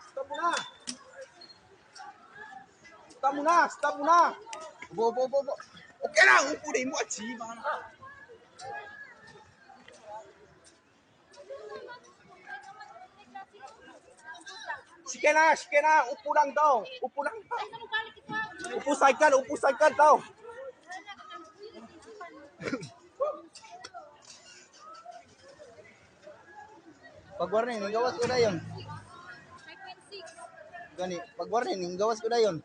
Stop mo na. Stop mo na. Stop mo na. Bo. Okay lang. Upo din mo. Achi. Sige na. Upo lang daw. Upo cycle daw. Pag-warning, gawas ko na yun. Gani, pag-warning, gawas ko na yun.